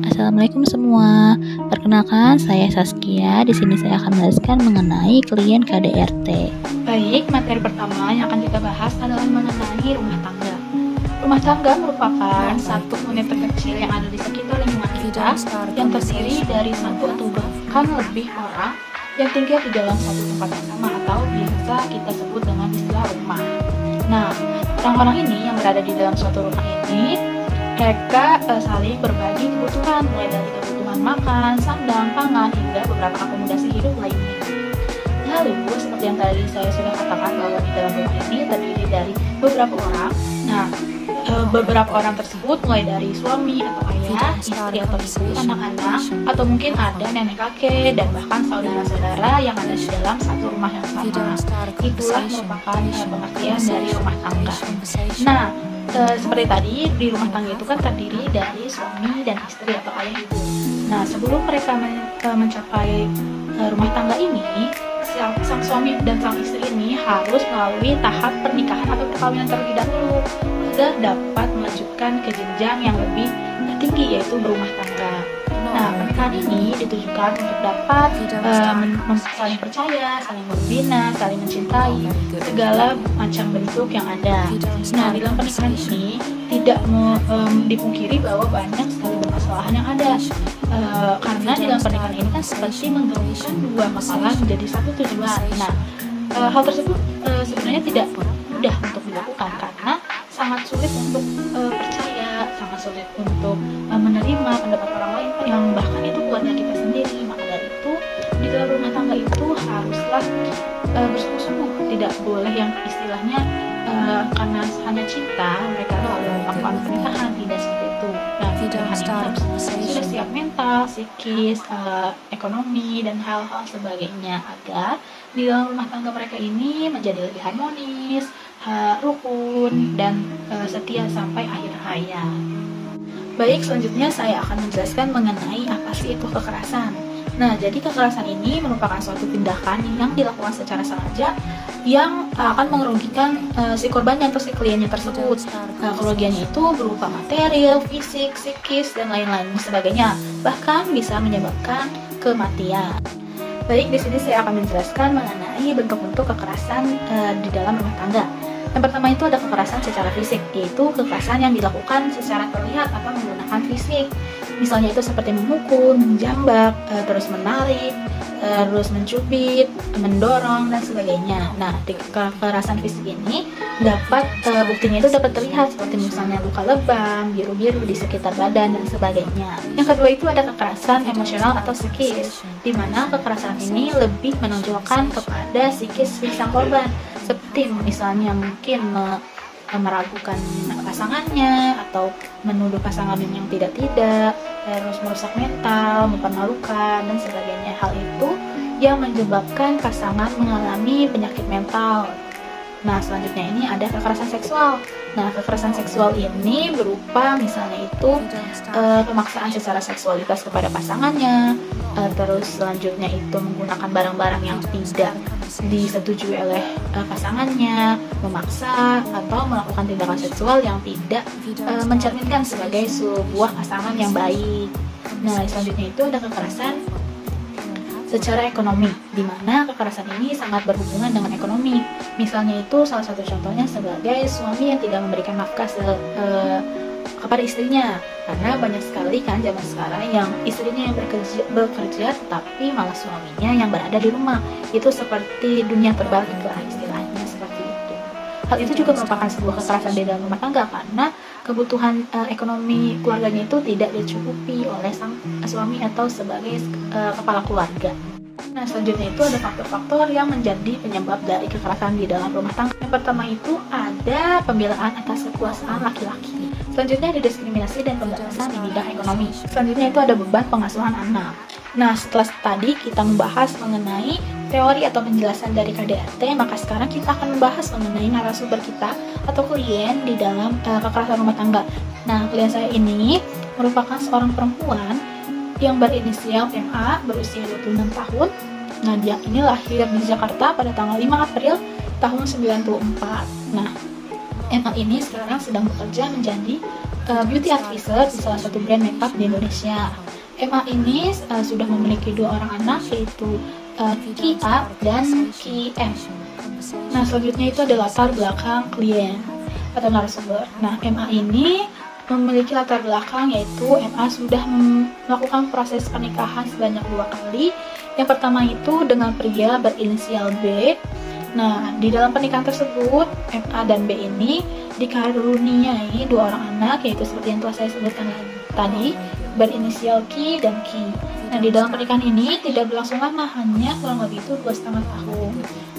Assalamualaikum semua. Perkenalkan, saya Saskia. Di sini saya akan menjelaskan mengenai klien KDRT. Baik, materi pertama yang akan kita bahas adalah mengenai rumah tangga. Rumah tangga merupakan satu unit terkecil yang ada di sekitar lingkungan kita yang terdiri dari satu atau bahkan lebih orang yang tinggal di dalam satu tempat yang sama atau biasa kita sebut dengan istilah rumah. Nah, orang-orang ini yang berada di dalam suatu rumah ini mereka saling berbagi kebutuhan, mulai dari kebutuhan makan, sandang, pangan, hingga beberapa akomodasi hidup lainnya. Lalu, seperti yang tadi saya sudah katakan bahwa di dalam rumah ini terdiri dari beberapa orang. Nah, beberapa orang tersebut mulai dari suami atau ayah, istri atau ibu, anak-anak, atau mungkin ada nenek kakek dan bahkan saudara-saudara yang ada di dalam satu rumah yang sama. Itulah merupakan pengertian dari rumah tangga. Nah, seperti tadi di rumah tangga itu kan terdiri dari suami dan istri atau ayah ibu. Nah, sebelum mereka mencapai rumah tangga ini, sang suami dan sang istri ini harus melalui tahap pernikahan atau perkawinan terlebih dahulu agar dapat melanjutkan ke jenjang yang lebih tinggi, yaitu berumah tangga. Nah, pernikahan ini ditujukan untuk dapat saling percaya, saling membina, saling mencintai, segala macam bentuk yang ada. Nah, di dalam pernikahan ini tidak dipungkiri bahwa banyak sekali permasalahan yang ada. Karena di dalam pernikahan ini kan seperti menggabungkan dua kepala menjadi satu tujuan. Nah, hal tersebut sebenarnya tidak mudah untuk dilakukan karena sangat sulit untuk percaya, sangat sulit untuk menerima pendapat orang lain yang bahkan itu keluarga kita sendiri. Maka dari itu di dalam rumah tangga itu haruslah bersungguh-sungguh, tidak boleh yang istilahnya karena hanya cinta mereka lalu melakukan pernikahan, tidak seperti itu. Nah, pernikahan ini harus sudah siap mental, psikis, ekonomi dan hal-hal sebagainya agar di dalam rumah tangga mereka ini menjadi lebih harmonis, rukun, dan setia sampai akhir hayat. Baik, selanjutnya saya akan menjelaskan mengenai apa sih itu kekerasan. Nah, jadi kekerasan ini merupakan suatu tindakan yang dilakukan secara sengaja yang akan merugikan si korbannya atau si kliennya tersebut. Kerugiannya itu berupa material, fisik, psikis, dan lain-lain sebagainya. Bahkan bisa menyebabkan kematian. Baik, di sini saya akan menjelaskan mengenai bentuk-bentuk kekerasan di dalam rumah tangga. Yang pertama itu ada kekerasan secara fisik, yaitu kekerasan yang dilakukan secara terlihat atau menggunakan fisik. Misalnya itu seperti memukul, menjambak, terus menarik, terus mencubit, mendorong, dan sebagainya. Nah, di kekerasan fisik ini buktinya itu dapat terlihat seperti misalnya luka lebam, biru-biru di sekitar badan, dan sebagainya. Yang kedua itu ada kekerasan emosional atau psikis, di mana kekerasan ini lebih menonjolkan kepada psikis si sang korban, seperti misalnya mungkin meragukan pasangannya atau menuduh pasangan yang tidak-tidak, terus merusak mental, mempermalukan, dan sebagainya. Hal itu yang menyebabkan pasangan mengalami penyakit mental. Nah, selanjutnya ini ada kekerasan seksual. Nah, kekerasan seksual ini berupa misalnya itu pemaksaan secara seksualitas kepada pasangannya, terus selanjutnya itu menggunakan barang-barang yang tidak disetujui oleh pasangannya, memaksa atau melakukan tindakan seksual yang tidak mencerminkan sebagai sebuah pasangan yang baik. Nah, selanjutnya itu ada kekerasan secara ekonomi, di mana kekerasan ini sangat berhubungan dengan ekonomi. Misalnya itu salah satu contohnya sebagai suami yang tidak memberikan nafkah kepada istrinya, karena banyak sekali kan zaman sekarang yang istrinya yang bekerja tetapi malah suaminya yang berada di rumah. Itu seperti dunia terbalik lah istilahnya, seperti itu. Hal itu juga merupakan sebuah kekerasan di dalam rumah tangga karena kebutuhan ekonomi keluarganya itu tidak dicukupi oleh sang suami atau sebagai kepala keluarga. Nah, selanjutnya itu ada faktor-faktor yang menjadi penyebab dari kekerasan di dalam rumah tangga. Yang pertama itu ada pembelaan atas kekuasaan laki-laki. Selanjutnya ada diskriminasi dan pembatasan di bidang ekonomi. Selanjutnya itu ada beban pengasuhan anak. Nah, setelah tadi kita membahas mengenai teori atau penjelasan dari KDRT, maka sekarang kita akan membahas mengenai narasumber kita atau klien di dalam kekerasan rumah tangga. Nah, klien saya ini merupakan seorang perempuan yang berinisial MA, berusia 26 tahun. Nah, dia ini lahir di Jakarta pada tanggal 5 April tahun 94. Nah, MA ini sekarang sedang bekerja menjadi beauty advisor di salah satu brand makeup di Indonesia. MA ini sudah memiliki 2 orang anak, yaitu Ki A dan Ki M. Nah, selanjutnya itu ada latar belakang klien atau narasumber. Nah, MA ini memiliki latar belakang, yaitu MA sudah melakukan proses pernikahan sebanyak 2 kali. Yang pertama itu dengan pria berinisial B. Nah, di dalam pernikahan tersebut, MA dan B ini dikaruniai 2 orang anak, yaitu seperti yang telah saya sebutkan tadi, berinisial Ki dan Ki. Nah, di dalam pernikahan ini tidak berlangsung lama, hanya kurang lebih itu 2,5 tahun.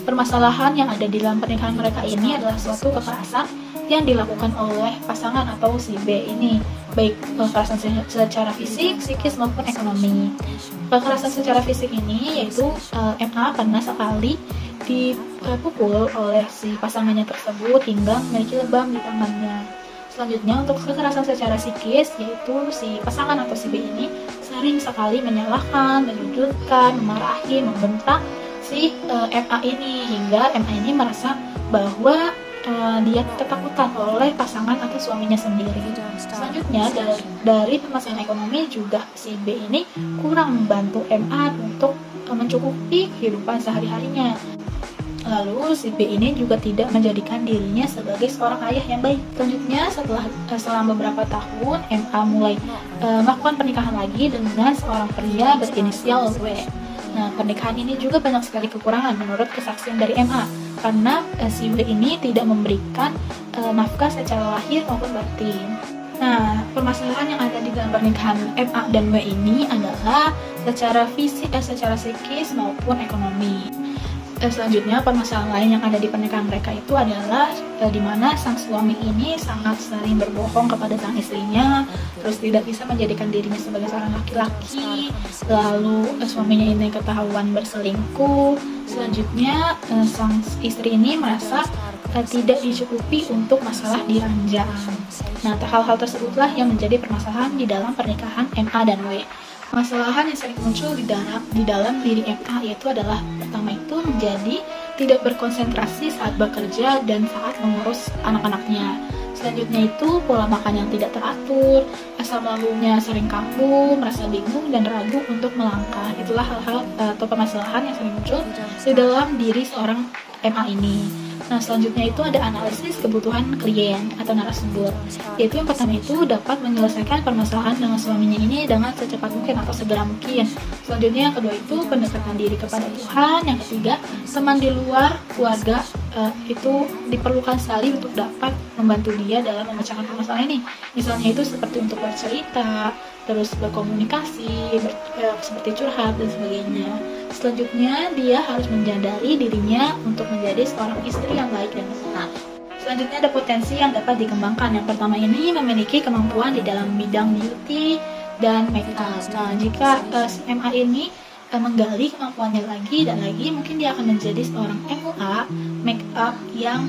Permasalahan yang ada di dalam pernikahan mereka ini adalah suatu kekerasan yang dilakukan oleh pasangan atau si B ini, baik kekerasan secara fisik, psikis maupun ekonomi. Kekerasan secara fisik ini yaitu MA pernah sekali dipukul oleh si pasangannya tersebut hingga memiliki lebam di tangannya. Selanjutnya, untuk kekerasan secara psikis, yaitu si pasangan atau si B ini sering sekali menyalahkan, menyudutkan, memarahi, membentak si MA ini, hingga MA ini merasa bahwa dia ketakutan oleh pasangan atau suaminya sendiri. Selanjutnya, dari permasalahan ekonomi juga si B ini kurang membantu MA untuk mencukupi kehidupan sehari-harinya. Lalu si B ini juga tidak menjadikan dirinya sebagai seorang ayah yang baik. Selanjutnya, setelah beberapa tahun, MA mulai melakukan pernikahan lagi dengan seorang pria berinisial W. Nah, pernikahan ini juga banyak sekali kekurangan menurut kesaksian dari MA, karena si W ini tidak memberikan nafkah secara lahir maupun batin. Nah, permasalahan yang ada di dalam pernikahan MA dan W ini adalah secara fisik, secara psikis maupun ekonomi. Selanjutnya, permasalahan lain yang ada di pernikahan mereka itu adalah di mana sang suami ini sangat sering berbohong kepada sang istrinya, terus tidak bisa menjadikan dirinya sebagai seorang laki-laki, lalu suaminya ini ketahuan berselingkuh. Selanjutnya, sang istri ini merasa tidak dicukupi untuk masalah di ranjang. Nah, hal-hal tersebutlah yang menjadi permasalahan di dalam pernikahan MA dan W. Permasalahan yang sering muncul di dalam diri MA yaitu adalah pertama itu menjadi tidak berkonsentrasi saat bekerja dan saat mengurus anak-anaknya. Selanjutnya itu pola makan yang tidak teratur, asam lambungnya sering kambuh, merasa bingung dan ragu untuk melangkah. Itulah hal-hal atau permasalahan yang sering muncul di dalam diri seorang MA ini. Nah, selanjutnya itu ada analisis kebutuhan klien atau narasumber, yaitu yang pertama itu dapat menyelesaikan permasalahan dengan suaminya ini dengan secepat mungkin atau segera mungkin. Selanjutnya yang kedua itu pendekatan diri kepada Tuhan. Yang ketiga, teman di luar keluarga itu diperlukan sekali untuk dapat membantu dia dalam memecahkan permasalahan ini. Misalnya itu seperti untuk bercerita, terus berkomunikasi, seperti curhat dan sebagainya. Selanjutnya, dia harus menyadari dirinya untuk menjadi seorang istri yang baik dan benar. Selanjutnya ada potensi yang dapat dikembangkan. Yang pertama ini memiliki kemampuan di dalam bidang beauty dan makeup. Nah, jika si MA ini menggali kemampuannya lagi dan lagi, mungkin dia akan menjadi seorang MUA makeup yang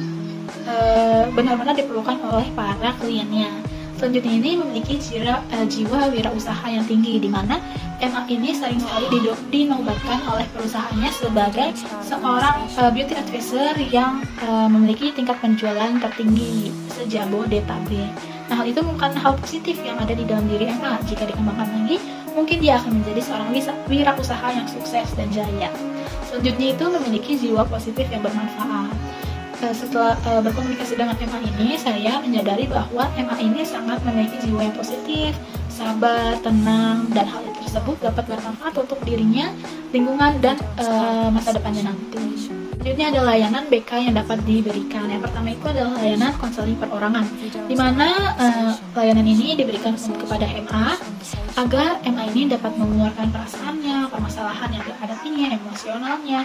benar-benar diperlukan oleh para kliennya. Selanjutnya ini memiliki jiwa wirausaha yang tinggi, di mana MA ini sering sekali dinobatkan oleh perusahaannya sebagai seorang beauty advisor yang memiliki tingkat penjualan tertinggi se-Jabodetabek. Nah, hal itu bukan hal positif yang ada di dalam diri MA. Jika dikembangkan lagi, mungkin dia akan menjadi seorang wirausaha yang sukses dan jaya. Selanjutnya itu memiliki jiwa positif yang bermanfaat. Setelah berkomunikasi dengan MA ini, saya menyadari bahwa MA ini sangat memiliki jiwa yang positif, sabar, tenang, dan hal tersebut dapat bermanfaat untuk dirinya, lingkungan, dan masa depannya nanti. Selanjutnya ada layanan BK yang dapat diberikan. Yang pertama itu adalah layanan konseling perorangan, di mana layanan ini diberikan kepada MA agar MA ini dapat mengeluarkan perasaannya, permasalahan yang dihadapinya, emosionalnya.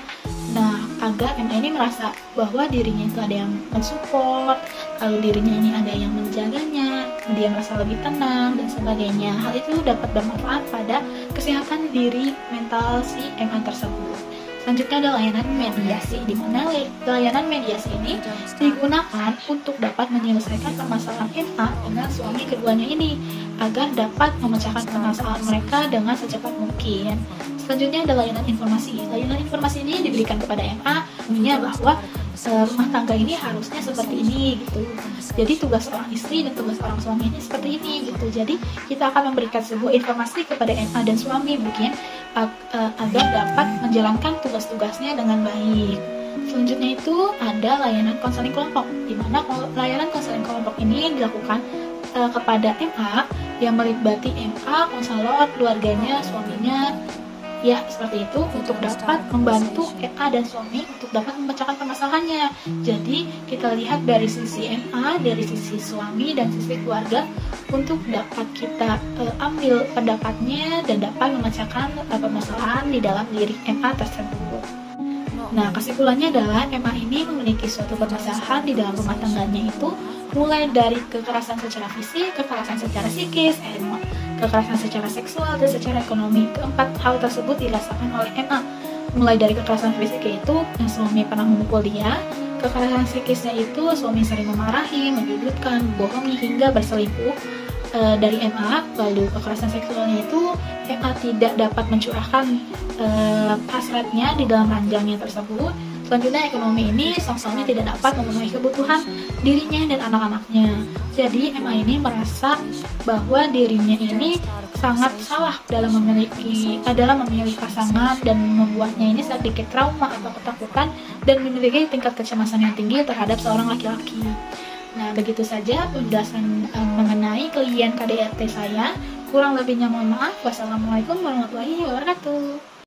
Nah, agar MA ini merasa bahwa dirinya itu ada yang mensupport, lalu dirinya ini ada yang menjaganya, dia merasa lebih tenang, dan sebagainya. Hal itu dapat bermanfaat pada kesehatan diri mental si MA tersebut. Selanjutnya ada layanan mediasi, di mana layanan mediasi ini digunakan untuk dapat menyelesaikan permasalahan MA dengan suami keduanya ini, agar dapat memecahkan permasalahan mereka dengan secepat mungkin. Selanjutnya ada layanan informasi. Layanan informasi ini diberikan kepada MA, artinya bahwa rumah tangga ini harusnya seperti ini gitu. Jadi tugas seorang istri dan tugas seorang suami ini seperti ini gitu. Jadi kita akan memberikan sebuah informasi kepada MA dan suami mungkin agar dapat menjalankan tugas-tugasnya dengan baik. Selanjutnya itu ada layanan konseling kelompok, di mana layanan konseling kelompok ini dilakukan kepada MA yang melibatkan MA, konselor, keluarganya, suaminya, ya seperti itu, untuk dapat membantu MA dan suami untuk dapat memecahkan permasalahannya. Jadi kita lihat dari sisi MA, dari sisi suami dan sisi keluarga untuk dapat kita ambil pendapatnya dan dapat memecahkan permasalahan di dalam diri MA tersebut. Nah, kesimpulannya adalah MA ini memiliki suatu permasalahan di dalam rumah tangganya itu mulai dari kekerasan secara fisik, kekerasan secara psikis, kekerasan secara seksual, dan secara ekonomi. Keempat hal tersebut dirasakan oleh MA. Mulai dari kekerasan fisik yaitu suami pernah memukul dia, kekerasan psikisnya itu suami sering memarahi, menyudutkan, membohongi, hingga berselingkuh dari MA. Lalu kekerasan seksualnya itu MA tidak dapat mencurahkan hasratnya di dalam ranjangnya tersebut. Selanjutnya ekonomi ini sang suami tidak dapat memenuhi kebutuhan dirinya dan anak-anaknya. Jadi MA ini merasa bahwa dirinya ini sangat salah dalam memilih pasangan dan membuatnya ini sedikit trauma atau ketakutan dan memiliki tingkat kecemasan yang tinggi terhadap seorang laki-laki. Nah, begitu saja penjelasan mengenai klien KDRT saya. Kurang lebihnya mohon maaf. Wassalamualaikum warahmatullahi wabarakatuh.